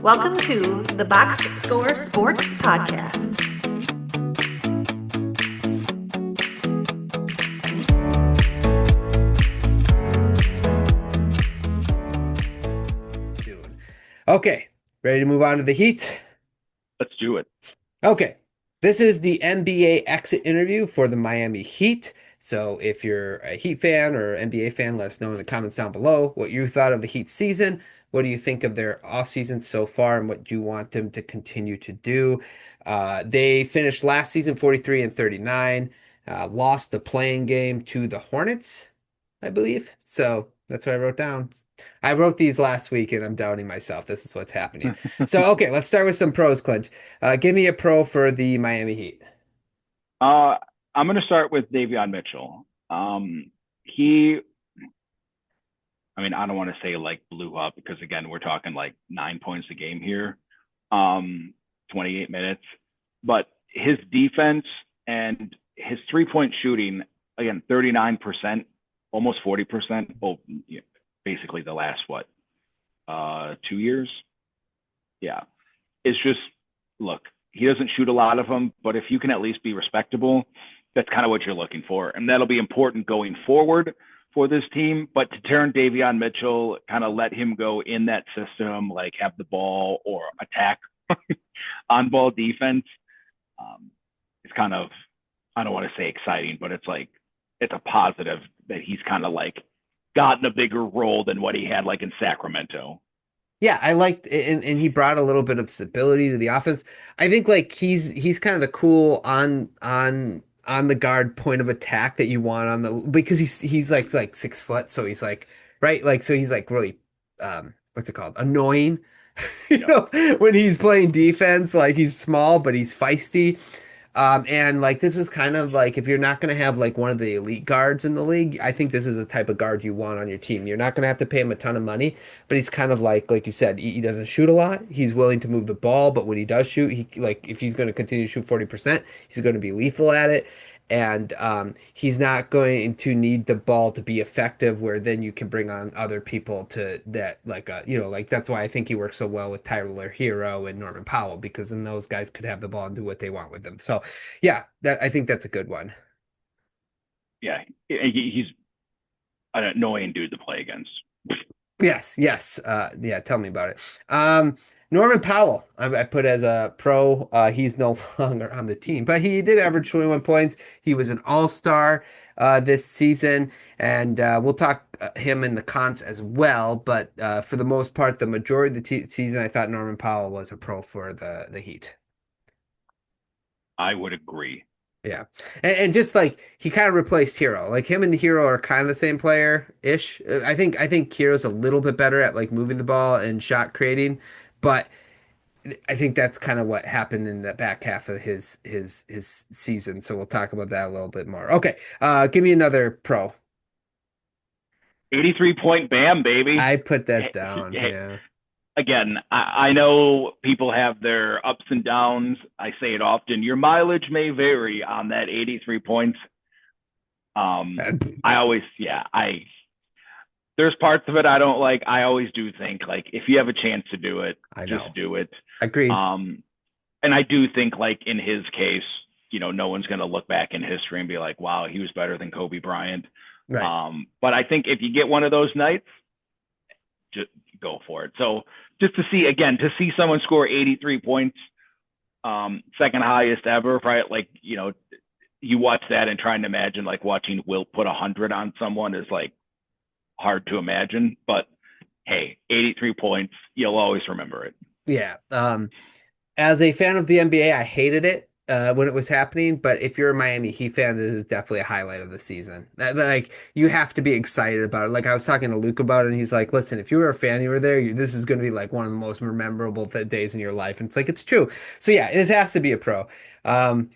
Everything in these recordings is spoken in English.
Welcome to the Box Score Sports Podcast. Okay, ready to move on to the Heat? Let's do it. Okay, this is the NBA exit interview for the Miami Heat. So if you're a Heat fan or NBA fan, let us know in the comments down below what you thought of the Heat season. What do you think of their offseason so far and what you want them to continue to do? They finished last season 43 and 39, lost the playing game to the Hornets, I believe. So that's what I wrote down. I wrote these last week and I'm doubting myself. This is what's happening. So, okay, let's start with some pros, Clint. Give me a pro for the Miami Heat. I'm going to start with Davion Mitchell. He, I mean, I don't want to say like blew up because again, we're talking like 9 points a game here, 28 minutes, but his defense and his 3-point shooting, again, 39%, almost 40%. Well, yeah, basically the last, 2 years? Yeah. It's just, look, he doesn't shoot a lot of them, but if you can at least be respectable, that's kind of what you're looking for. And that'll be important going forward for this team. But to turn Davion Mitchell, kind of let him go in that system, like have the ball or attack on ball defense, it's kind of, I don't want to say exciting, but it's like, it's a positive that he's kind of like gotten a bigger role than what he had like in Sacramento. Yeah, I liked and he brought a little bit of stability to the offense. I think like he's kind of the cool on the guard point of attack that you want on the because he's like 6 foot, so he's like right, like so he's like really what's it called? Annoying. You Yep. know, when he's playing defense, like he's small, but he's feisty. And like this is kind of like if you're not going to have like one of the elite guards in the league, I think this is the type of guard you want on your team. You're not going to have to pay him a ton of money, but he's kind of like you said, he doesn't shoot a lot. He's willing to move the ball, but when he does shoot, he like if he's going to continue to shoot 40%, he's going to be lethal at it. And he's not going to need the ball to be effective, where then you can bring on other people to that, like, like that's why I think he works so well with Tyler Hero and Norman Powell, because then those guys could have the ball and do what they want with them. So, yeah, I think that's a good one. Yeah. He's an annoying dude to play against. Yes, yes. Yeah, tell me about it. Norman Powell, I put as a pro. He's no longer on the team, but he did average 21 points. He was an all-star this season, and we'll talk him in the cons as well. But for the most part, the majority of the season, I thought Norman Powell was a pro for the Heat. I would agree. Yeah, and just like he kind of replaced Hero. Like him and Hero are kind of the same player ish. I think Hero's a little bit better at like moving the ball and shot creating, but I think that's kind of what happened in the back half of his season. So we'll talk about that a little bit more. Okay, give me another pro. 83-point Bam, baby. I put that Hey, down. hey, Yeah. again, I know people have their ups and downs. I say it often. Your mileage may vary on that 83 points. I always, yeah, there's parts of it I don't like. I always do think like if you have a chance to do it, I just know. do it. Agreed. And I do think like in his case, no one's going to look back in history and be like, wow, he was better than Kobe Bryant. Right. But I think if you get one of those nights, just go for it. So just to see someone score 83 points, second highest ever, right? Like, you watch that and trying to imagine like watching Wilt put 100 on someone is like hard to imagine. But hey, 83 points, you'll always remember it. Yeah. As a fan of the NBA, I hated it when it was happening. But if you're a Miami Heat fan, this is definitely a highlight of the season. Like you have to be excited about it. Like I was talking to Luke about it, and he's like, "Listen, if you were a fan, you were there. This is going to be like one of the most memorable days in your life." And it's like it's true. So yeah, this has to be a pro. Um,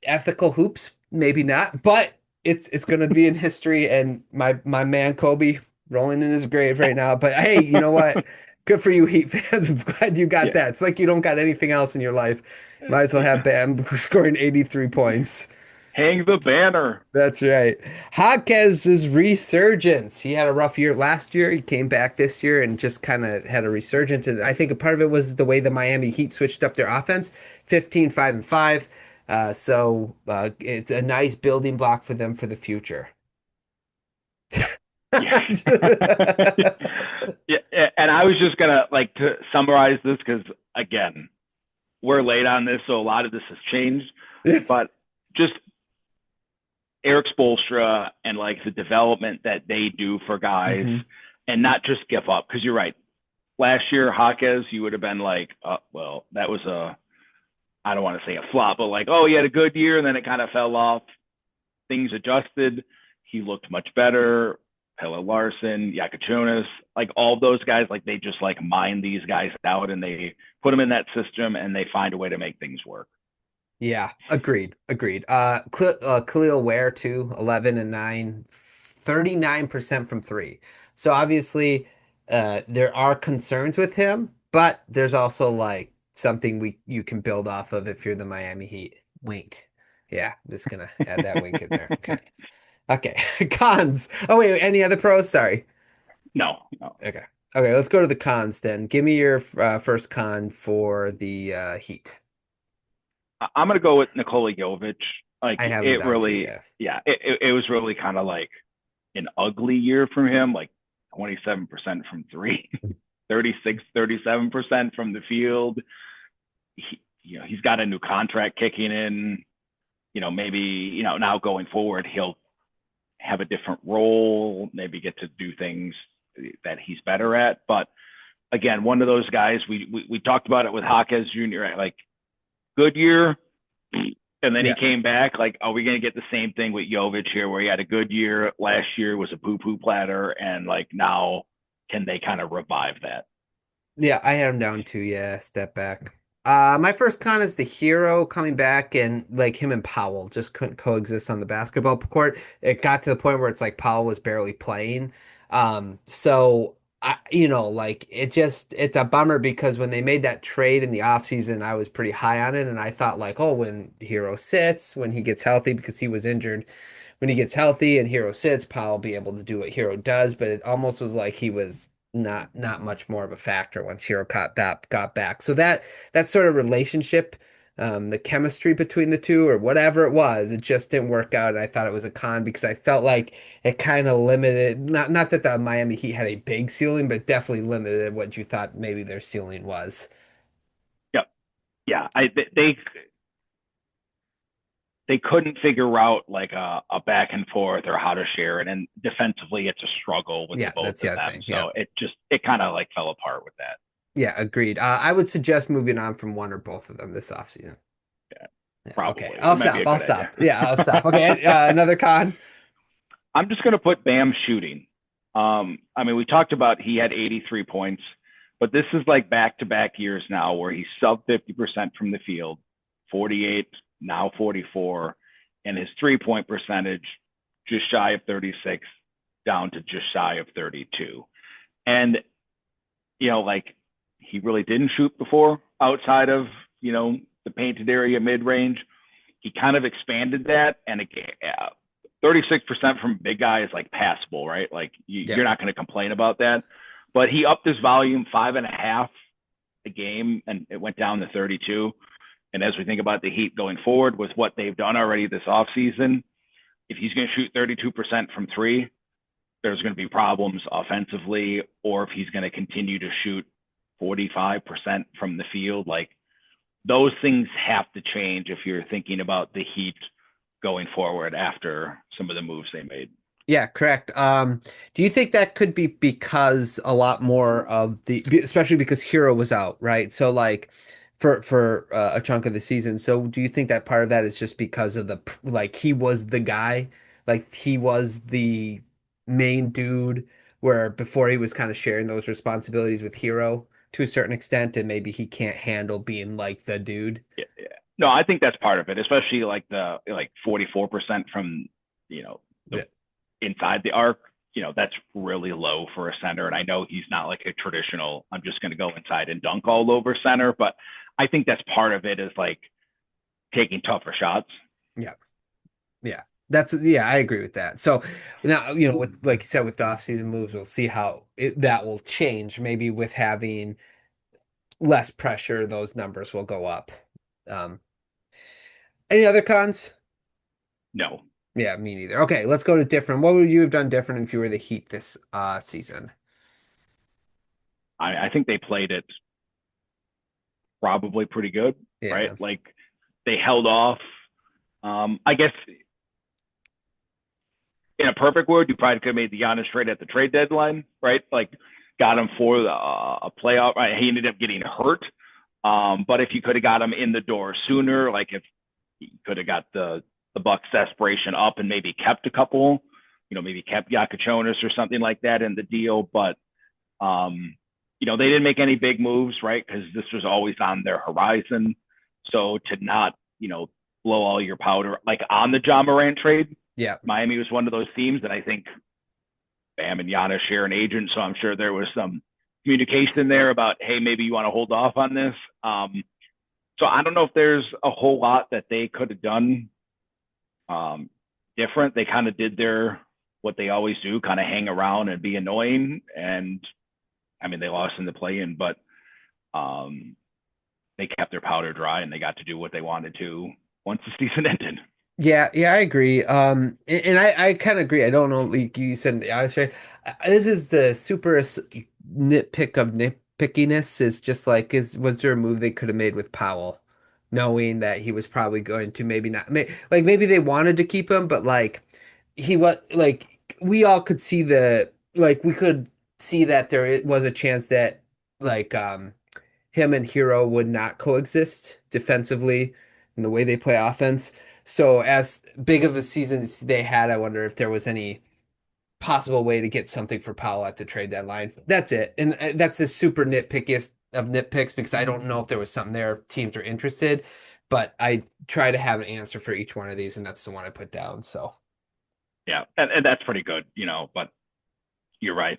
Ethical hoops, maybe not, but it's going to be in history. And my man Kobe rolling in his grave right now. But hey, you know what? Good for you, Heat fans. I'm glad you got Yeah. that. It's like you don't got anything else in your life. Might as well have Bam scoring 83 points. Hang the banner. That's right. Jaquez's resurgence. He had a rough year last year. He came back this year and just kind of had a resurgence. And I think a part of it was the way the Miami Heat switched up their offense. 15, 5, and 5. It's a nice building block for them for the future. Yeah. Yeah, and I was just gonna like to summarize this because again, we're late on this, so a lot of this has changed. But just Eric Spoelstra and like the development that they do for guys, and not just give up. Because you're right. Last year, Jaquez, you would have been like, well, that was I don't want to say a flop, but like, oh, he had a good year, and then it kind of fell off. Things adjusted. He looked much better. Pelle Larson, Yakachonis, like all those guys, like they just like mine these guys out and they put them in that system and they find a way to make things work. Yeah, agreed. Khalil Ware too, 11 and 9, 39% from three. So obviously, there are concerns with him, but there's also like something you can build off of if you're the Miami Heat. Wink. Yeah, I'm just gonna add that wink in there. Okay. Okay. Cons. Oh wait, any other pros? Sorry. No, no. Okay. Okay, let's go to the cons then. Give me your first con for the Heat. I'm gonna go with Nikola Jovic. Like I have him it down too, really, yeah. yeah, it was really kind of like an ugly year from him, like 27% from three, 36, 37% from the field. He's got a new contract kicking in. Maybe, now going forward, he'll have a different role, maybe get to do things that he's better at. But again, one of those guys, we talked about it with Jaquez Jr., right? Like good year. And then he came back. Like, are we going to get the same thing with Jovic here, where he had a good year last year, was a poo-poo platter, and like now, can they kind of revive that? Yeah, I had him down too. Yeah, step back. My first con is the hero coming back and like him and Powell just couldn't coexist on the basketball court. It got to the point where it's like Powell was barely playing. So like it's a bummer because when they made that trade in the offseason, I was pretty high on it and I thought like, oh, when Hero sits, when he gets healthy because he was injured, when he gets healthy and Hero sits, Powell will be able to do what Hero does, but it almost was like he was not much more of a factor once Hero got back. So that sort of relationship, the chemistry between the two or whatever it was, it just didn't work out. And I thought it was a con because I felt like it kind of limited, not that the Miami Heat had a big ceiling, but definitely limited what you thought maybe their ceiling was. Yep. Yeah. They couldn't figure out like a back and forth or how to share it. And defensively, it's a struggle with the Yeah, both that's of the other them. thing. Yeah. So it kind of like fell apart with that. Yeah, agreed. I would suggest moving on from one or both of them this offseason. Yeah, Yeah, probably. okay. It might be a I'll good idea. stop. Yeah, I'll stop. Okay, another con. I'm just going to put Bam shooting. I mean, we talked about he had 83 points, but this is like back-to-back years now where he's sub 50% from the field, 48, now 44, and his three-point percentage just shy of 36, down to just shy of 32. And, like he really didn't shoot before outside of, the painted area mid-range. He kind of expanded that, and 36% from big guy is like passable, right? Like you're not going to complain about that. But he upped his volume 5.5 a game, and it went down to 32. And as we think about the Heat going forward with what they've done already this offseason, if he's going to shoot 32% from three, there's going to be problems offensively. Or if he's going to continue to shoot 45% from the field, like those things have to change if you're thinking about the Heat going forward after some of the moves they made. Yeah, correct. Do you think that could be because a lot more of especially because Hero was out, right? So like for a chunk of the season. So do you think that part of that is just because of like he was the guy, like he was the main dude, where before he was kind of sharing those responsibilities with Hero to a certain extent, and maybe he can't handle being like the dude. Yeah, yeah. No, I think that's part of it, especially like the 44% from the Yeah. inside the arc. That's really low for a center. And I know he's not like a traditional, I'm just going to go inside and dunk all over center, but I think that's part of it is like taking tougher shots. Yeah. I agree with that. So now, with, like you said, with the offseason moves, we'll see how that will change. Maybe with having less pressure, those numbers will go up. Um, any other cons? No, Yeah, me neither. Okay, let's go to different. What would you have done different if you were the Heat this season? I think they played it probably pretty good, right? Yeah, Like they held off. I guess in a perfect world, you probably could have made the Giannis trade at the trade deadline, right? Like got him for a playoff. Right? He ended up getting hurt. But if you could have got him in the door sooner, like if you could have got the Bucks desperation up and maybe kept a couple, maybe kept Yakachonis or something like that in the deal. But they didn't make any big moves, right? Because this was always on their horizon. So to not, blow all your powder like on the John Morant trade, yeah, Miami was one of those teams that I think Bam and Giannis share an agent, so I'm sure there was some communication there about, hey, maybe you want to hold off on this. So I don't know if there's a whole lot that they could have done different. They kind of did what they always do, kind of hang around and be annoying. And I mean, they lost in the play-in, but they kept their powder dry and they got to do what they wanted to once the season ended. yeah, I agree. And I kind of agree. I don't know, like you said, the honest right. This is the super nitpick of nitpickiness. Is just like, was there a move they could have made with Powell, knowing that he was probably going to maybe not, like maybe they wanted to keep him, but like he was like we all could see we could see that there was a chance that like him and Hero would not coexist defensively in the way they play offense. So as big of a season as they had, I wonder if there was any possible way to get something for Powell at the trade deadline. That's it. And that's the super nitpickiest of nitpicks because I don't know if there was something there teams are interested, but I try to have an answer for each one of these, and that's the one I put down. So Yeah, and that's pretty good, but you're right.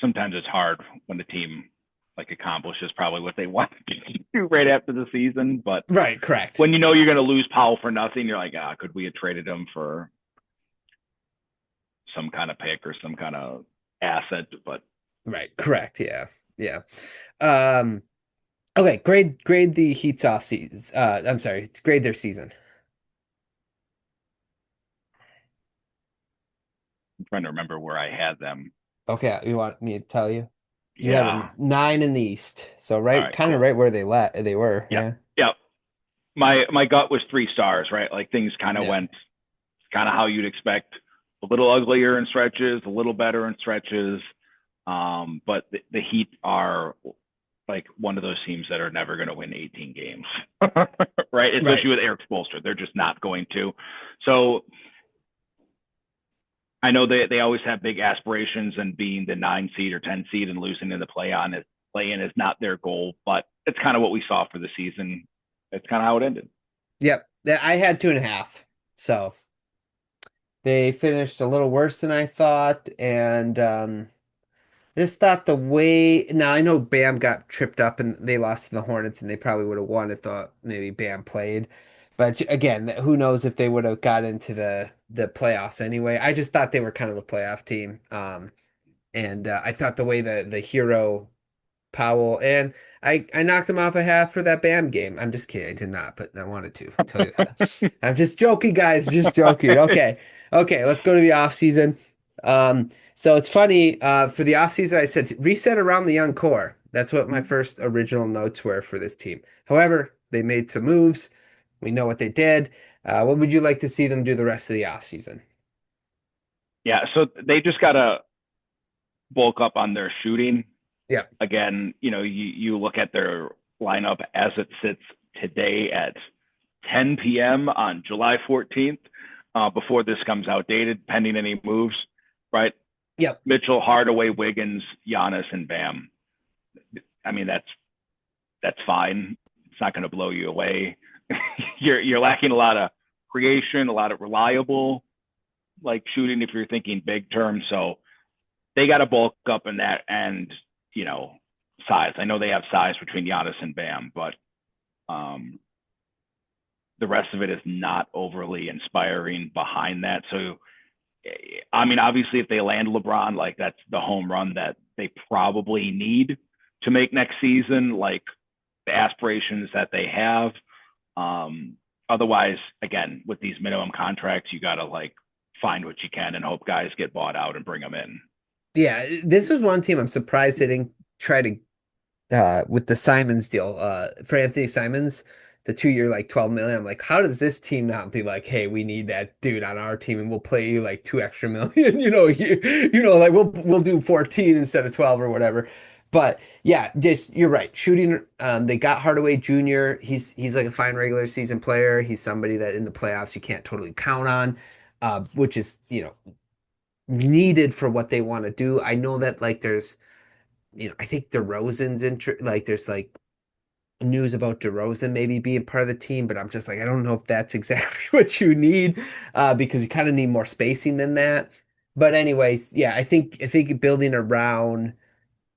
Sometimes it's hard when the team like accomplishes probably what they want to do right after the season. But right, correct. when you're going to lose Powell for nothing, you're like, could we have traded him for some kind of pick or some kind of asset? But Right, correct. Yeah. Yeah. Um okay, grade the Heat's off season. I'm sorry, grade their season. I'm trying to remember where I had them. Okay, you want me to tell you? You had a Yeah. 9 in the East. So All right, right. kind of Cool. right where they were. Yeah. Yeah. Yeah. My gut was 3 stars, right? Like things kind of Yeah. went kind of how you'd expect. A little uglier in stretches, a little better in stretches. But the Heat are like one of those teams that are never going to win 18 games, right? Right. Especially with Eric Spoelstra, they're just not going to. So I know they always have big aspirations, and being the 9 seed or 10 seed and losing in the play-in is not their goal, but it's kind of what we saw for the season. It's kind of how it ended. Yep. I had 2.5. So they finished a little worse than I thought, and I just thought the way now I know Bam got tripped up and they lost to the Hornets and they probably would have won if maybe Bam played. But again, who knows if they would have got into the playoffs anyway. I just thought they were kind of a playoff team. And I thought the way the hero Powell and I knocked him off a half for that Bam game. I'm just kidding. I did not, but I wanted to tell you that. I'm just joking, guys. Just joking. Okay. Okay, let's go to the off season. So it's funny, for the off season I said reset around the young core. That's what my first original notes were for this team. However, they made some moves. We know what they did. What would you like to see them do the rest of the off season? Yeah, so they just got to bulk up on their shooting. Yeah. Again, you look at their lineup as it sits today at 10 p.m. on July 14th, before this comes outdated, pending any moves, right? Yep. Mitchell, Hardaway, Wiggins, Giannis, and Bam. I mean, that's fine. It's not going to blow you away. You're lacking a lot of creation, a lot of reliable like shooting if you're thinking big term. So they got to bulk up in that and size. I know they have size between Giannis and Bam, but the rest of it is not overly inspiring behind that. So, I mean, obviously, if they land LeBron, like that's the home run that they probably need to make next season, like the aspirations that they have. Um, Otherwise, again, with these minimum contracts, you got to like find what you can and hope guys get bought out and bring them in. Yeah, this was one team I'm surprised they didn't try to with the Simons deal, for Anthony Simons, the 2 year like 12 million. I'm like, how does this team not be like, hey, we need that dude on our team and we'll play you like 2 extra million, like we'll do 14 instead of 12 or whatever. But yeah, just you're right. Shooting, they got Hardaway Jr. He's like a fine regular season player. He's somebody that in the playoffs you can't totally count on, which is, needed for what they want to do. I know that like there's I think DeRozan's like there's like news about DeRozan maybe being part of the team, but I'm just like I don't know if that's exactly what you need, because you kind of need more spacing than that. But anyways, yeah, I think building around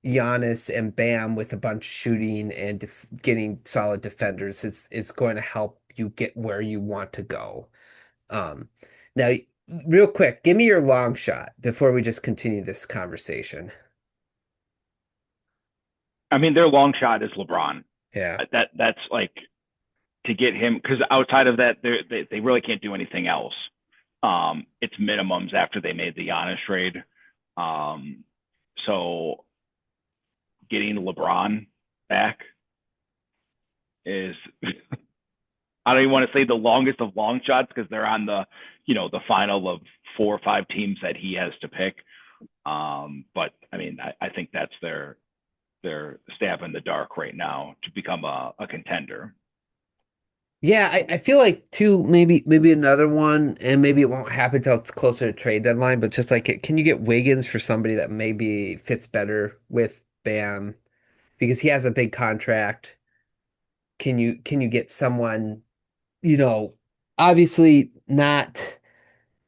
Giannis and Bam with a bunch of shooting and getting solid defenders is going to help you get where you want to go. Um, Now, real quick, give me your long shot before we just continue this conversation. I mean, their long shot is LeBron. Yeah. That's like to get him because outside of that, they really can't do anything else. It's minimums after they made the Giannis trade. Um, so getting LeBron back is I don't even want to say the longest of long shots because they're on the final of 4 or 5 teams that he has to pick. But I mean, I think that's their stab in the dark right now to become a contender. Yeah, I feel like too, maybe another one, and maybe it won't happen till it's closer to trade deadline, but just like can you get Wiggins for somebody that maybe fits better with Bam because he has a big contract? Can you get someone, you know, obviously not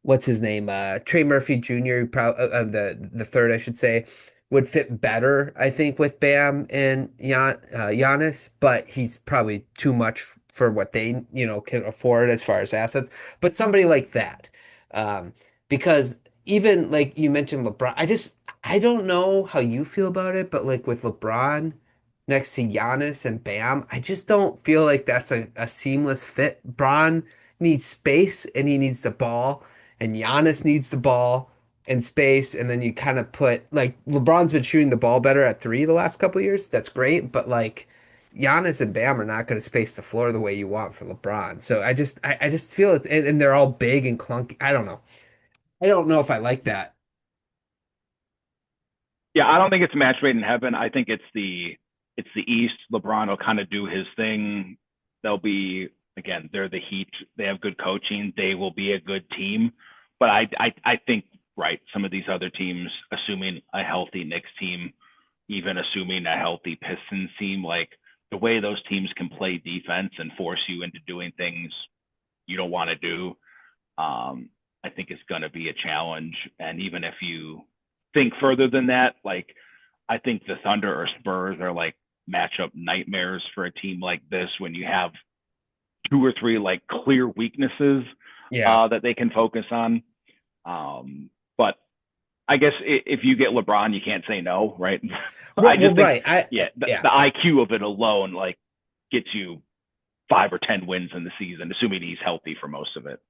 what's his name? Trey Murphy Jr. Of the third, I should say, would fit better, I think, with Bam and Giannis, but he's probably too much for what they, can afford as far as assets. But somebody like that, um, because even like you mentioned LeBron, I don't know how you feel about it, but like with LeBron next to Giannis and Bam, I just don't feel like that's a seamless fit. Bron needs space and he needs the ball and Giannis needs the ball and space, and then you kind of put like LeBron's been shooting the ball better at three the last couple of years. That's great, but like Giannis and Bam are not going to space the floor the way you want for LeBron. So I just feel it, and they're all big and clunky. I don't know. I don't know if I like that. Yeah, I don't think it's match made in heaven. I think it's the East. LeBron will kind of do his thing. They'll be again, they're the Heat. They have good coaching. They will be a good team. But I think right, some of these other teams, assuming a healthy Knicks team, even assuming a healthy Pistons team, like the way those teams can play defense and force you into doing things you don't want to do, I think it's going to be a challenge. And even if you think further than that, like I think the Thunder or Spurs are like matchup nightmares for a team like this when you have 2 or 3 like clear weaknesses Yeah. that they can focus on. But I guess if you get LeBron, you can't say no, right? I Right. Well, just think, right. yeah, Yeah. the IQ of it alone like gets you 5 or 10 wins in the season, assuming he's healthy for most of it.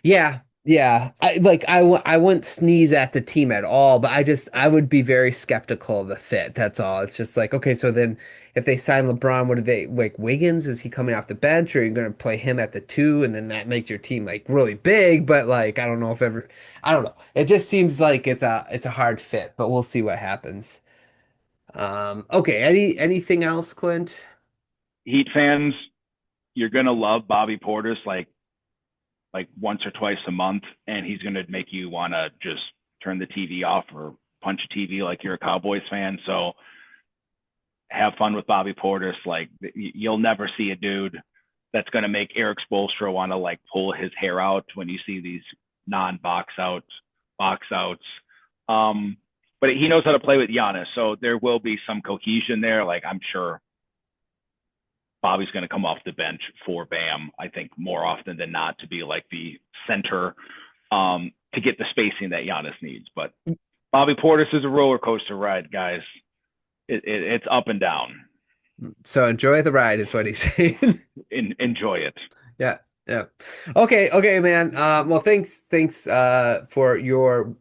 Yeah, yeah. I wouldn't sneeze at the team at all, but I would be very skeptical of the fit. That's all. It's just like, okay, so then if they sign LeBron, what do they like Wiggins? Is he coming off the bench or are you gonna play him at the two? And then that makes your team like really big, but like I don't know if ever I don't know. It just seems like it's a hard fit, but we'll see what happens. Okay, anything else, Clint? Heat fans, you're gonna love Bobby Portis like once or twice a month, and he's gonna make you wanna just turn the TV off or punch a TV like you're a Cowboys fan. So have fun with Bobby Portis. Like you'll never see a dude that's going to make Eric Spoelstra want to like pull his hair out when you see these non-box out box outs. But he knows how to play with Giannis, so there will be some cohesion there. Like I'm sure Bobby's going to come off the bench for Bam, I think, more often than not, to be like the center to get the spacing that Giannis needs. But Bobby Portis is a roller coaster ride, guys. It's up and down. So enjoy the ride is what he's saying. Enjoy it. Yeah. Yeah. Okay, man. Well, thanks for your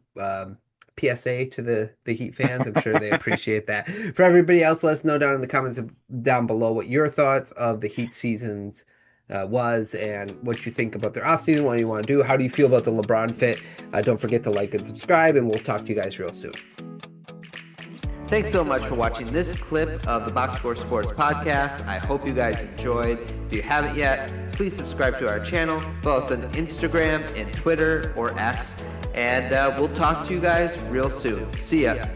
PSA to the Heat fans. I'm sure they appreciate that. For everybody else, let us know down in the comments down below what your thoughts of the Heat seasons was and what you think about their offseason, what you want to do. How do you feel about the LeBron fit? Don't forget to like and subscribe, and we'll talk to you guys real soon. Thanks so much for watching this clip of the Box Score Sports Podcast. I hope you guys enjoyed. If you haven't yet, please subscribe to our channel. Follow us on Instagram and Twitter or X. And we'll talk to you guys real soon. See ya.